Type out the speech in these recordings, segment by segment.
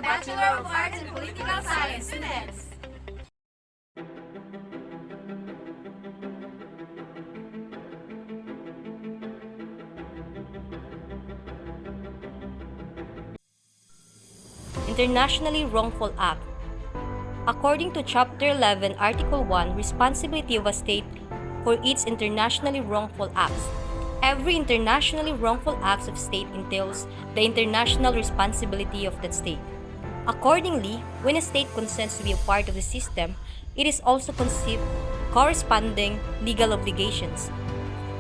the Bachelor of Arts in Political Science students. Internationally Wrongful Act. According to Chapter 11, Article 1, Responsibility of a State for its internationally wrongful acts. Every internationally wrongful act of state entails the international responsibility of that state. Accordingly, when a state consents to be a part of the system, it is also conceived corresponding legal obligations.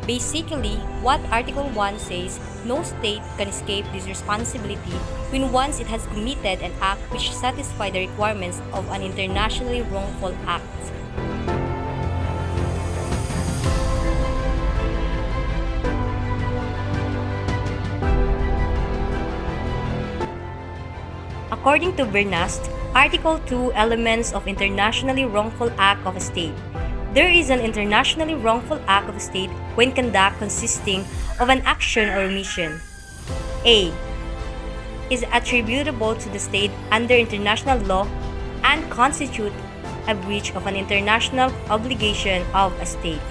Basically, what Article 1 says, no state can escape this responsibility when once it has committed an act which satisfies the requirements of an internationally wrongful act. According to Bernast, Article 2, Elements of Internationally Wrongful Act of a State. There is an internationally wrongful act of a state when conduct consisting of an action or omission. A. Is attributable to the state under international law and constitute a breach of an international obligation of a state.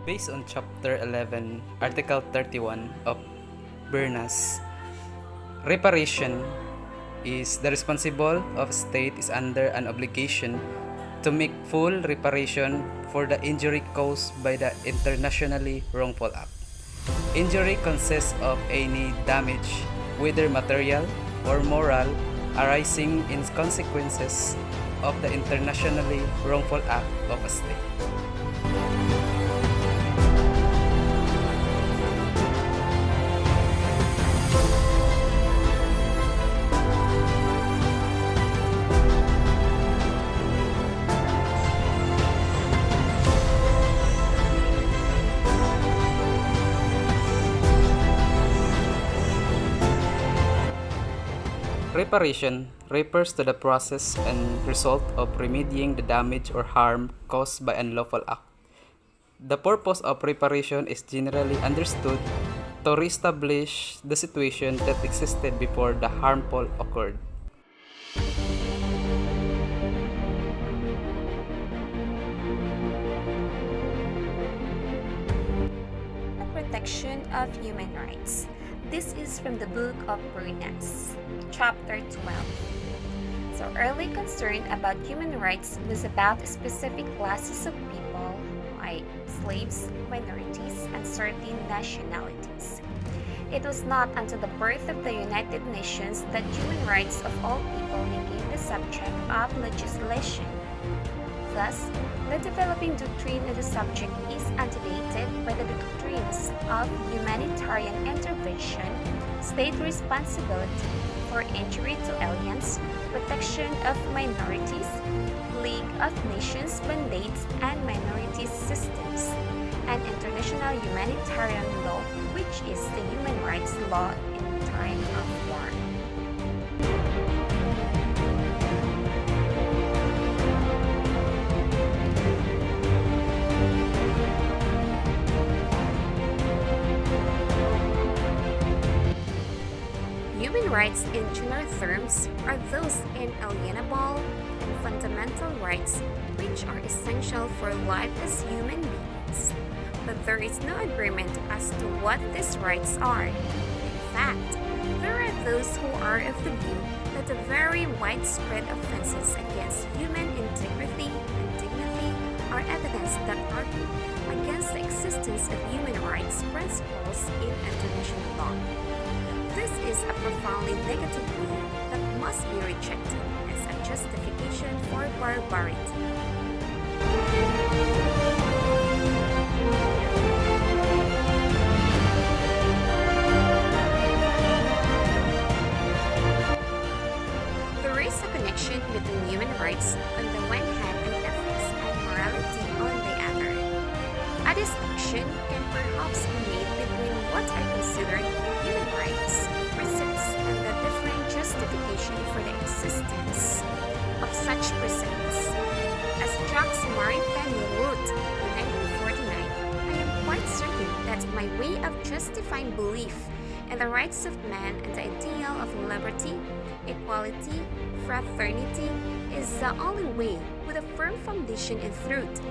Based on Chapter 11, Article 31 of Bernast, reparation is the responsible of state is under an obligation to make full reparation for the injury caused by the internationally wrongful act. Injury consists of any damage, whether material or moral, arising in consequences of the internationally wrongful act of a state. Reparation refers to the process and result of remedying the damage or harm caused by unlawful act. The purpose of reparation is generally understood to reestablish the situation that existed before the harmful occurred. Protection of Human Rights. This is from the book of Bernast, chapter 12. So early concern about human rights was about specific classes of people like slaves, minorities, and certain nationalities. It was not until the birth of the United Nations that human rights of all people became the subject of legislation. Thus, the developing doctrine of the subject is antedated by the doctrines of humanitarian intervention, state responsibility for injury to aliens, protection of minorities, League of Nations mandates and minorities systems, and international humanitarian law, which is the human rights law in time of war. Human rights in general terms are those inalienable and fundamental rights which are essential for life as human beings. But there is no agreement as to what these rights are. In fact, there are those who are of the view that the very widespread offenses against human integrity and dignity are evidence that argue against the existence of human rights principles in international law. This is a profoundly negative view that must be rejected as a justification for barbarity. There is a connection between human rights on the one hand and ethics and morality on the other. A distinction can perhaps be made between what are considered human rights, precepts, and the different justification for the existence of such precepts. As Jacques Maritain wrote underlying belief in the rights of man and the ideal of liberty, equality, fraternity is the only way with a firm foundation in truth.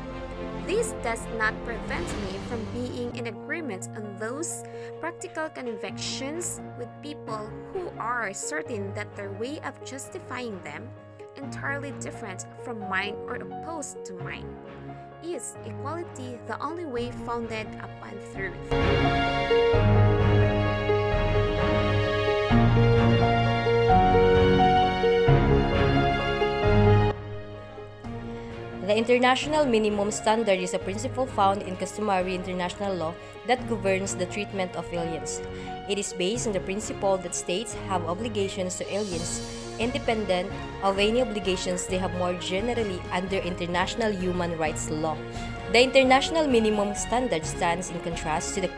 This does not prevent me from being in agreement on those practical convictions with people who are certain that their way of justifying them, entirely different from mine or opposed to mine, is equality the only way founded upon truth. The International Minimum Standard is a principle found in customary international law that governs the treatment of aliens. It is based on the principle that states have obligations to aliens independent of any obligations they have more generally under international human rights law. The International Minimum Standard stands in contrast to the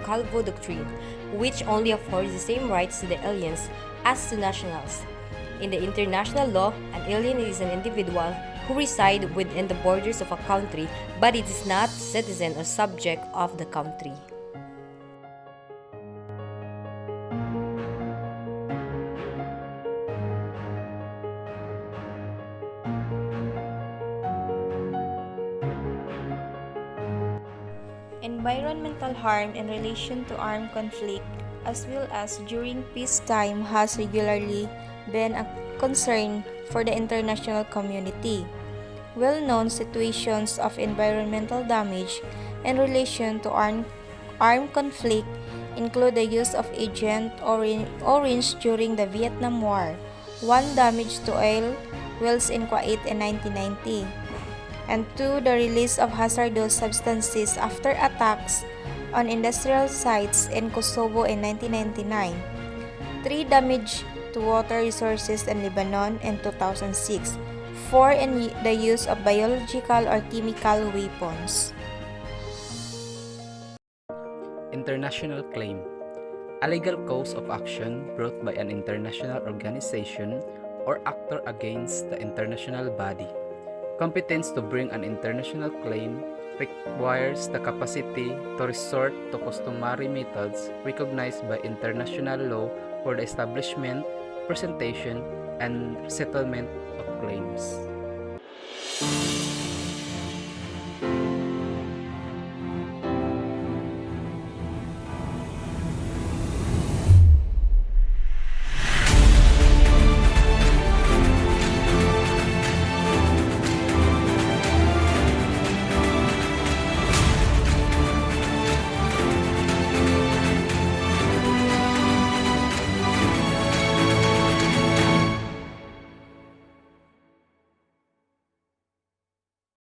Calvo Doctrine, which only affords the same rights to the aliens as to nationals. In the international law, an alien is an individual who reside within the borders of a country, but it is not citizen or subject of the country. Environmental harm in relation to armed conflict, as well as during peacetime, has regularly been a concern for the international community. Well-known situations of environmental damage in relation to armed conflict include the use of Agent Orange during the Vietnam War, one damage to oil wells in Kuwait in 1990, and two, the release of hazardous substances after attacks on industrial sites in Kosovo in 1999, three, damage to water resources in Lebanon in 2006, 4, in the use of biological or chemical weapons. International claim. A legal cause of action brought by an international organization or actor against the international body. Competence to bring an international claim requires the capacity to resort to customary methods recognized by international law for the establishment, presentation, and settlement of claims.